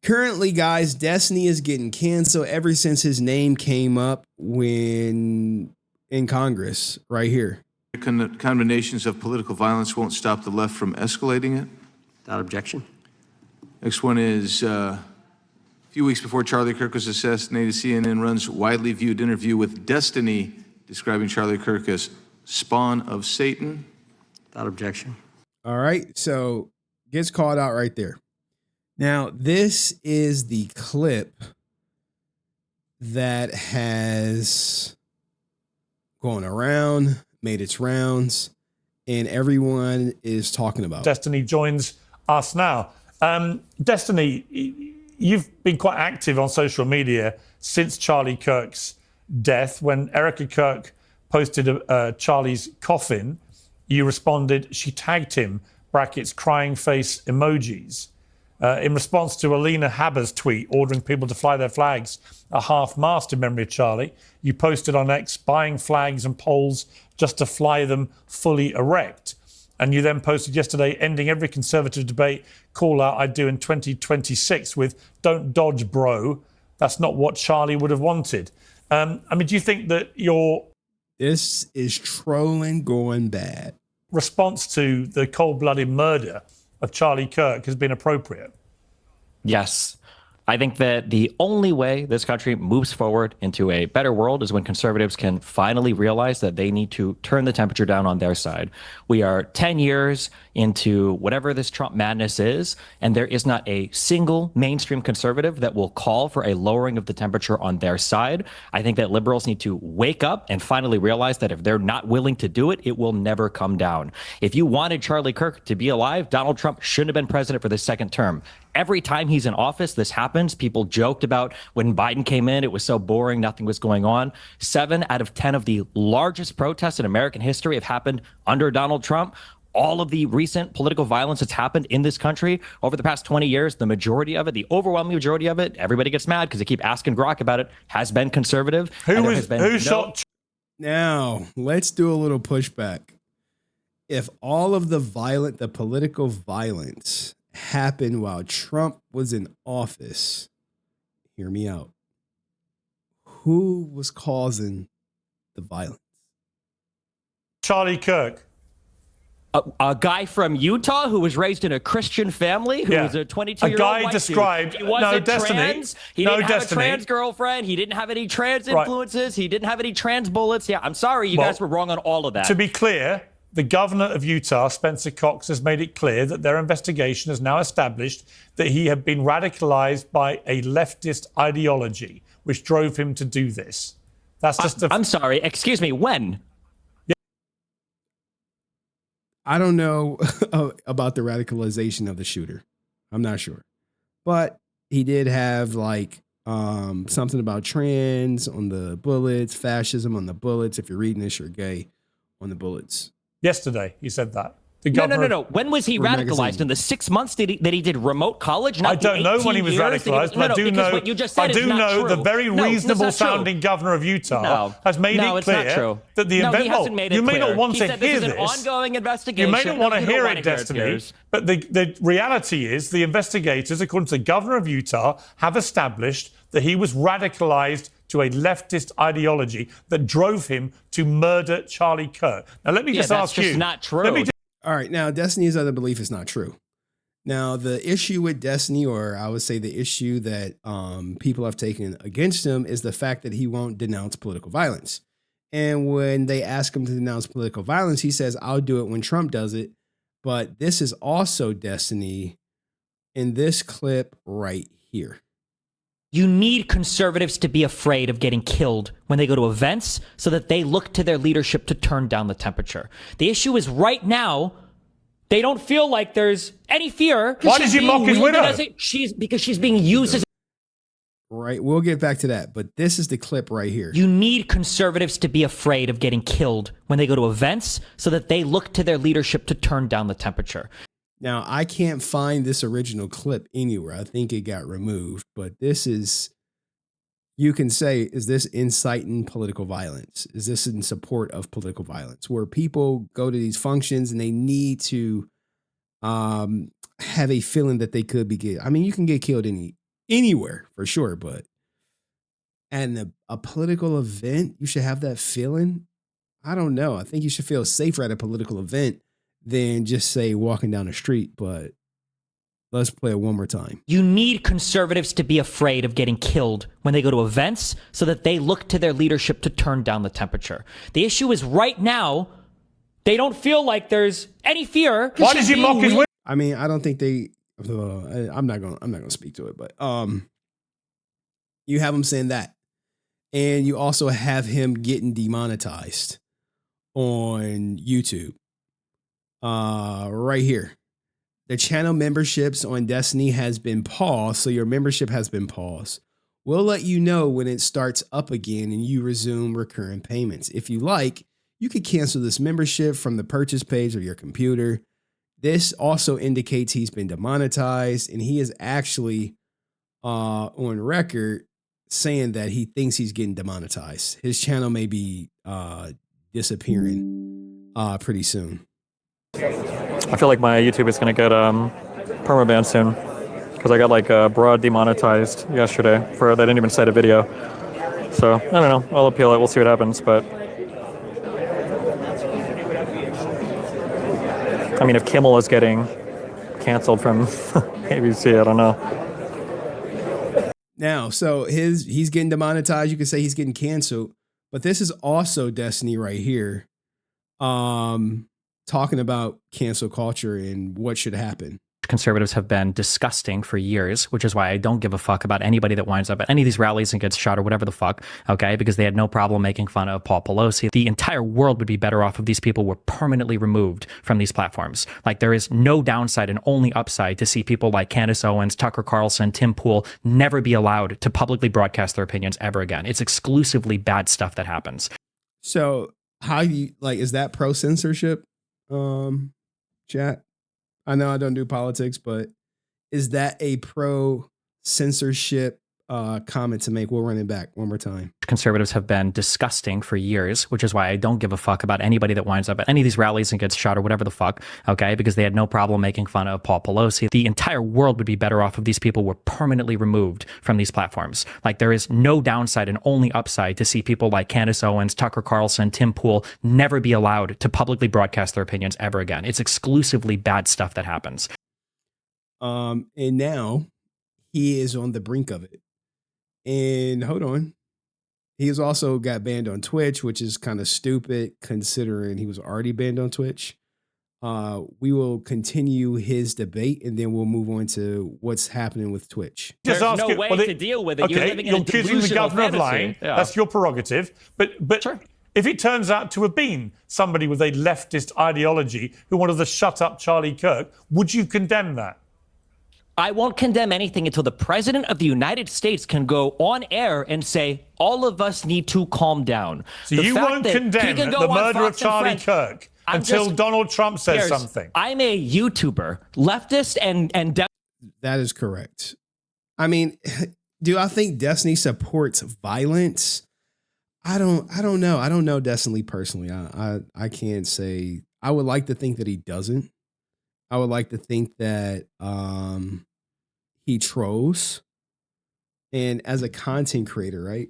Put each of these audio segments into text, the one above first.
Currently, guys, Destiny is getting canceled ever since his name came up when in Congress, right here. Condemnations of political violence won't stop the left from escalating it. Without objection. Next one is a few weeks before Charlie Kirk was assassinated, CNN runs widely viewed interview with Destiny describing Charlie Kirk as spawn of Satan. Without objection. All right, so gets called out right there. Now, this is the clip that has gone around, made its rounds, and everyone is talking about. Destiny joins us now. Destiny, you've been quite active on social media since Charlie Kirk's death. When Erica Kirk posted Charlie's coffin, you responded, she tagged him, brackets, crying face emojis. In response to Alina Haber's tweet ordering people to fly their flags at half-mast in memory of Charlie, you posted on X buying flags and poles just to fly them fully erect. And you then posted yesterday, ending every conservative debate call out I'd do in 2026 with "Don't dodge, bro." That's not what Charlie would have wanted. I mean, do you think that your This is trolling going bad. response to the cold-blooded murder of Charlie Kirk has been appropriate? Yes. I think that the only way this country moves forward into a better world is when conservatives can finally realize that they need to turn the temperature down on their side. We are 10 years into whatever this Trump madness is, and there is not a single mainstream conservative that will call for a lowering of the temperature on their side. I think that liberals need to wake up and finally realize that if they're not willing to do it, it will never come down. If you wanted Charlie Kirk to be alive, Donald Trump shouldn't have been president for the second term. Every time he's in office, this happens. People joked about when Biden came in, it was so boring, nothing was going on. 7 out of 10 of the largest protests in American history have happened under Donald Trump. All of the recent political violence that's happened in this country over the past 20 years, the majority of it, the overwhelming majority of it, everybody gets mad because they keep asking Grok about it, has been conservative. Who shot? Now, let's do a little pushback. If all of the political violence happened while Trump was in office, hear me out. Who was causing the violence? Charlie Kirk. A guy from Utah who was raised in a Christian family, who was a 22-year-old A guy white described. dude. He wasn't Destiny. trans. He didn't have a trans girlfriend. He didn't have any trans influences. He didn't have any trans bullets. Yeah, I'm sorry. You guys were wrong on all of that. To be clear, the governor of Utah, Spencer Cox, has made it clear that their investigation has now established that he had been radicalized by a leftist ideology, which drove him to do this. That's just I'm sorry. Excuse me. When? I don't know about the radicalization of the shooter. I'm not sure. But he did have something about trans on the bullets, fascism on the bullets. If you're reading this, you're gay on the bullets. Yesterday, he said that. No. When was he radicalized? In the 6 months that he did remote college? I don't know when he was radicalized, but I do know. What you just said I do know true. the very reasonable sounding governor of Utah has made it clear that the you may not want to hear this. Ongoing investigation. You may not want to hear it, Destiny. But the reality is, the investigators, according to the governor of Utah, have established that he was radicalized to a leftist ideology that drove him to murder Charlie Kirk. Now, let me just ask you. That's just not true. All right. Now, Destiny's other belief is not true. Now, the issue with Destiny, or I would say the issue that people have taken against him, is the fact that he won't denounce political violence. And when they ask him to denounce political violence, he says, I'll do it when Trump does it. But this is also Destiny in this clip right here. You need conservatives to be afraid of getting killed when they go to events so that they look to their leadership to turn down the temperature. The issue is right now, they don't feel like there's any fear. Why did you mock his widow? Because she's being used as... Right, we'll get back to that, but this is the clip right here. You need conservatives to be afraid of getting killed when they go to events so that they look to their leadership to turn down the temperature. Now, I can't find this original clip anywhere. I think it got removed, but this is, you can say, is this inciting political violence? Is this in support of political violence, where people go to these functions and they need to have a feeling that they could be killed? I mean, you can get killed anywhere for sure, but and a political event, you should have that feeling. I don't know. I think you should feel safer at a political event than just say walking down the street. But let's play it one more time. You need conservatives to be afraid of getting killed when they go to events so that they look to their leadership to turn down the temperature. The issue is right now, they don't feel like there's any fear. Why did you mock his? I mean, I don't think they. I'm not gonna speak to it, but you have him saying that, and you also have him getting demonetized on YouTube. Right here, the channel memberships on Destiny has been paused, so your membership has been paused. We'll let you know when it starts up again and you resume recurring payments. If you like, you could cancel this membership from the purchase page of your computer. This also indicates he's been demonetized, and he is actually on record saying that he thinks he's getting demonetized. His channel may be disappearing pretty soon. I feel like my YouTube is going to get permaban soon because I got like broad demonetized yesterday for they didn't even cite a video. So I don't know. I'll appeal it. We'll see what happens. But I mean, if Kimmel is getting canceled from ABC, I don't know. Now, so he's getting demonetized. You could say he's getting canceled, but this is also Destiny right here, talking about cancel culture and what should happen. Conservatives have been disgusting for years, which is why I don't give a fuck about anybody that winds up at any of these rallies and gets shot or whatever the fuck, okay? Because they had no problem making fun of Paul Pelosi. The entire world would be better off if these people were permanently removed from these platforms. Like, there is no downside and only upside to see people like Candace Owens, Tucker Carlson, Tim Pool never be allowed to publicly broadcast their opinions ever again. It's exclusively bad stuff that happens. So how you like, is that pro censorship, chat? I know I don't do politics, but is that a pro censorship comment to make? We'll run it back one more time. Conservatives have been disgusting for years, which is why I don't give a fuck about anybody that winds up at any of these rallies and gets shot or whatever the fuck, okay? Because they had no problem making fun of Paul Pelosi. The entire world would be better off if these people were permanently removed from these platforms. Like, there is no downside and only upside to see people like Candace Owens, Tucker Carlson, Tim Pool never be allowed to publicly broadcast their opinions ever again. It's exclusively bad stuff that happens. And now he is on the brink of it. And hold on. He has also got banned on Twitch, which is kind of stupid considering he was already banned on Twitch. We will continue his debate and then we'll move on to what's happening with Twitch. There's no way to deal with it. Okay, you're living in a accusing the governor of fantasy. lying. Yeah. That's your prerogative. But Sure. if it turns out to have been somebody with a leftist ideology who wanted to shut up Charlie Kirk, would you condemn that? I won't condemn anything until the president of the United States can go on air and say, all of us need to calm down. So The you fact won't that he condemn can go the on murder of Fox and Charlie Friends- Kirk I'm until just- Donald Trump says Here's- something. I'm a YouTuber, leftist and That is correct. I mean, do I think Destiny supports violence? I don't know. I don't know Destiny personally. I can't say. I would like to think that he doesn't. I would like to think that he trolls. And as a content creator, right?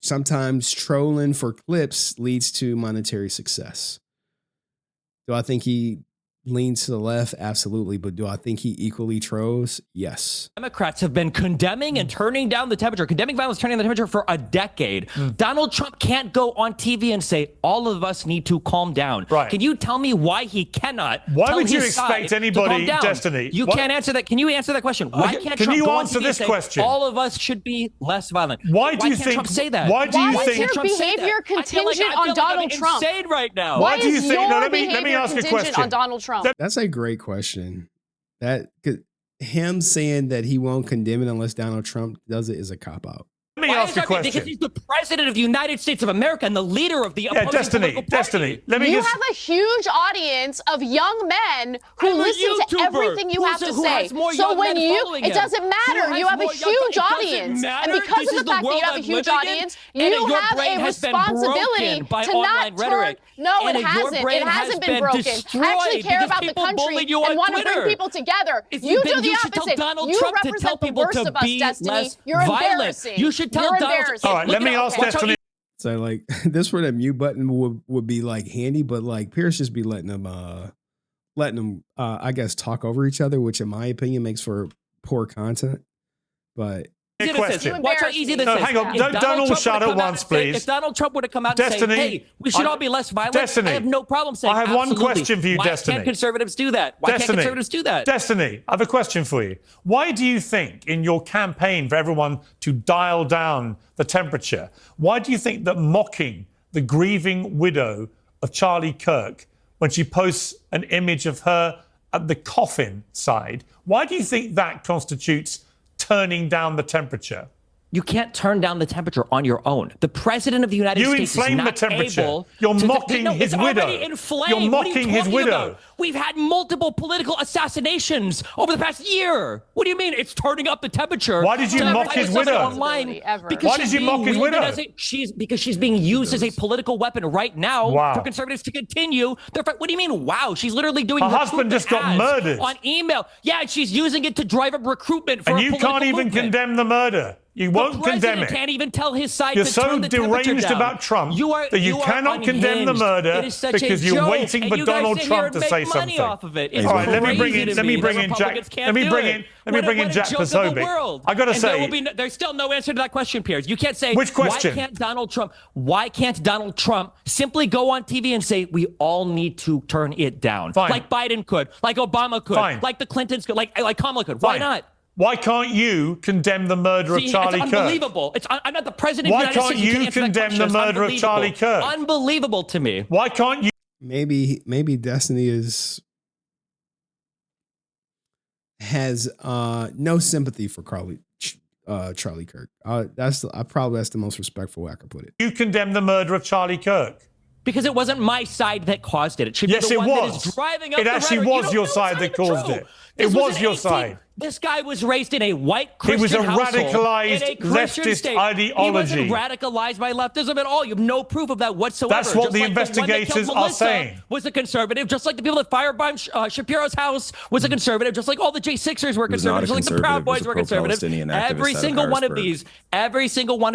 Sometimes trolling for clips leads to monetary success. Do I think he leans to the left? Absolutely. But do I think he equally trolls? Yes. Democrats have been condemning and turning down the temperature, condemning violence, turning down the temperature for a decade. Donald Trump can't go on TV and say, all of us need to calm down. Right. Can you tell me why he cannot? Why tell would you his expect side anybody, to calm down? Destiny? You What- can't answer that. Can you answer that question? Why Okay, can't can Trump you go on answer TV this and say, question? all of us should be less violent? Why do you can't think- Trump say that? why do you Why think- is your Trump say behavior that? I feel like contingent I'm on Donald fucking Trump? insane right now. Why do you is think- no, your let me behavior ask a contingent question. on Donald Trump? That's a great question. That him saying that he won't condemn it unless Donald Trump does it is a cop out. Let me ask a question. Because he's the president of the United States of America and the leader of the opposing political party. Destiny. Let me You just... have a huge audience of young men who listen to everything you have to say. So when it doesn't matter. You have a huge audience. And because of the fact that you have a huge audience, you have a responsibility to not turn... No, it hasn't. It hasn't been broken. I actually care about the country and want to bring people together. You do the opposite. You represent the worst of us, Destiny. You're embarrassing. You should tell Donald Trump. All right, let me ask Destiny. So like this where that mute button would be like handy, but like Pierce just be letting them I guess talk over each other, which in my opinion makes for poor content. But Question. Watch how easy this No, is. hang on. Don't all shout at once, please. If Donald Trump would have come out and said, hey, we should all be less violent, I have no problem saying I have one absolutely. question for you, Why Destiny. can't conservatives do that? Why can't conservatives do that? Destiny, I have a question for you. Why do you think in your campaign for everyone to dial down the temperature, why do you think that mocking the grieving widow of Charlie Kirk when she posts an image of her at the coffin side, why do you think that constitutes turning down the temperature? You can't turn down the temperature on your own. The president of the United States is inflame not the temperature. able You're to... mocking No, his it's widow. already inflamed. You're What are you mocking his talking widow. about? We've had multiple political assassinations over the past year. What do you mean it's turning up the temperature? Why did you mock his widow? Online because Why did you mock his widow? Because she's being used as a political weapon right now Wow. for conservatives to continue their fight. What do you mean, wow? She's literally doing Her husband just got ads murdered. on email. Yeah, and she's using it to drive up recruitment for And a you political can't even movement. condemn the murder. You won't condemn The president it. can't even tell his side You're to so turn the temperature deranged down. about Trump that you are cannot condemn the unhinged. murder It is such because a you're joke, waiting and for you guys Donald sit here Trump and to make say money something. off of it. It's All right, let me bring crazy in to Jack. me that Let me bring in What a Jack joke of the Posobiec. world. I gotta And say, there's still no answer to that question, Piers. You can't say Which question? Why can't Donald Trump simply go on TV and say we all need to turn it down, Fine. like Biden could, like Obama could, Fine. like the Clintons could, like Kamala could. Why Fine. not? Why can't you condemn the murder of Charlie it's Kirk? unbelievable. I'm not the president Why of the United can't States. you Can't answer that condemn question. the It's murder of Charlie unbelievable. Kirk? Unbelievable to me. Why can't you? maybe Destiny has no sympathy for Charlie Kirk. That's the most respectful way I could put it. You condemn the murder of Charlie Kirk. Because it wasn't my side that caused it. It should Yes, be the it one was. that is driving up It the actually rhetoric. was your side that caused it. It This was an your 18 side. This guy was raised in a white He was a Christian household radicalized in a Christian leftist state. ideology. He wasn't radicalized by leftism at all. You have no proof of that whatsoever. That's what Just the like investigators one that killed are Melissa saying. Was a conservative, just like the people that firebombed Shapiro's house was a conservative, just like all the J6ers were conservatives, just like the Proud Boys were conservatives. Every single one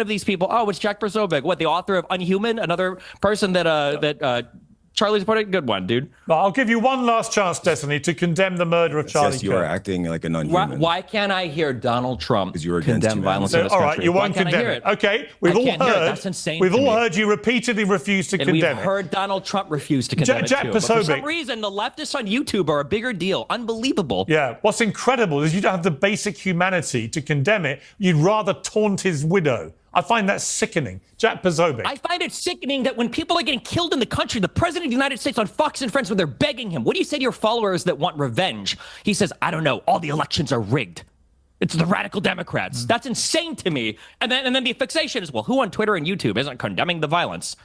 of these people. Oh, it's Jack Posobiec, what, the author of Unhuman, another person that Charlie's put a good one, dude. Well, I'll give you one last chance, Destiny, to condemn the murder of Charlie Yes, you are Kirk. acting like an unhuman. Why can't I hear Donald Trump Because you were against condemn violence in So, this all country? right, you Why won't can't I condemn hear it. Okay, I can't hear it. That's insane We've to all me. heard you repeatedly refuse to And condemn we've it. heard Donald Trump refuse to condemn Jack it too. But for Posobiec. some reason, the leftists on YouTube are a bigger deal. Unbelievable. Yeah, what's incredible is you don't have the basic humanity to condemn it. You'd rather taunt his widow. I find that sickening. Jack Posobiec. I find it sickening that when people are getting killed in the country, the president of the United States on Fox and Friends, when they're begging him, what do you say to your followers that want revenge? He says, I don't know, all the elections are rigged. It's the radical Democrats. That's insane to me. And then the fixation is, well, who on Twitter and YouTube isn't condemning the violence?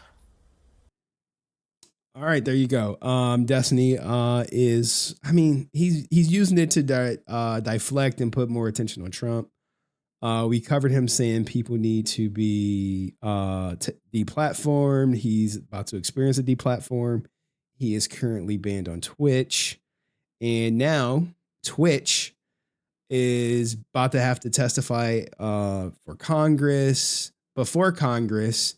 All right, there you go. Destiny he's using it to deflect and put more attention on Trump. We covered him saying people need to be deplatformed. He's about to experience a deplatform. He is currently banned on Twitch. And now Twitch is about to have to testify for Congress. Before Congress,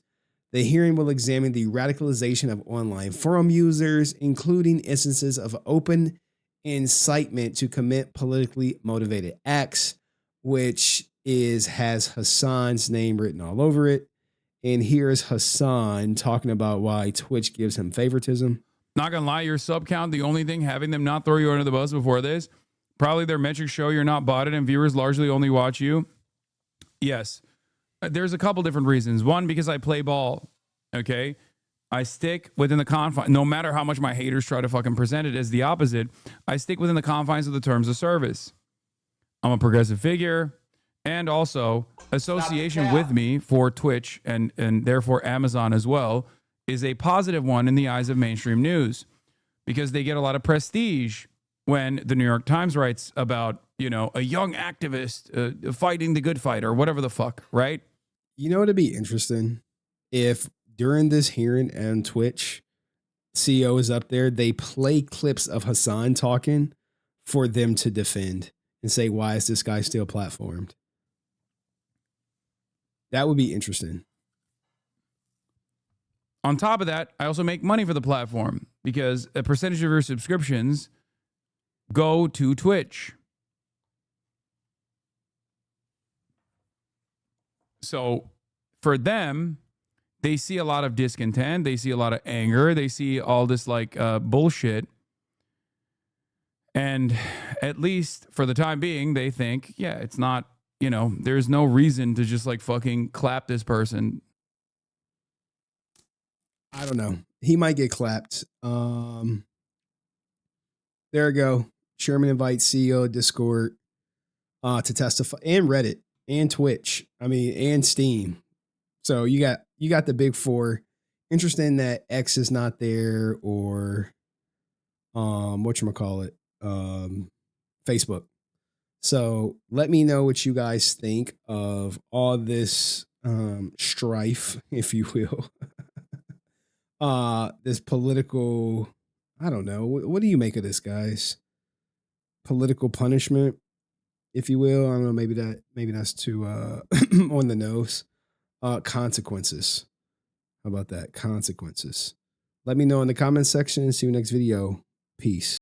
the hearing will examine the radicalization of online forum users, including instances of open incitement to commit politically motivated acts, which has Hassan's name written all over it. And here's Hassan talking about why Twitch gives him favoritism. Not gonna lie, your sub count, the only thing having them not throw you under the bus before this, probably their metrics show you're not botted and viewers largely only watch you. Yes. There's a couple different reasons. One, because I play ball. Okay. I stick within the confines, no matter how much my haters try to fucking present it as the opposite. I stick within the confines of the terms of service. I'm a progressive figure. and also association with me for Twitch and therefore Amazon as well is a positive one in the eyes of mainstream news, because they get a lot of prestige when the New York Times writes about, you know, a young activist fighting the good fight or whatever the fuck, right? You know, it'd be interesting if during this hearing on Twitch, CEO is up there, they play clips of Hassan talking for them to defend and say, why is this guy still platformed? That would be interesting. On top of that, I also make money for the platform because a percentage of your subscriptions go to Twitch. So for them, they see a lot of discontent. They see a lot of anger. They see all this like bullshit. And at least for the time being, they think, yeah, it's not, you know, there's no reason to just like fucking clap this person. I don't know. He might get clapped. There we go. Sherman invites CEO Discord to testify, and Reddit and Twitch. I mean, and Steam. So you got the big four. Interesting that X is not there, or whatchamacallit, Facebook. So let me know what you guys think of all this strife, if you will. This political, I don't know. What do you make of this, guys? Political punishment, if you will. I don't know, maybe that's too on the nose. Consequences. How about that? Consequences. Let me know in the comments section. See you next video. Peace.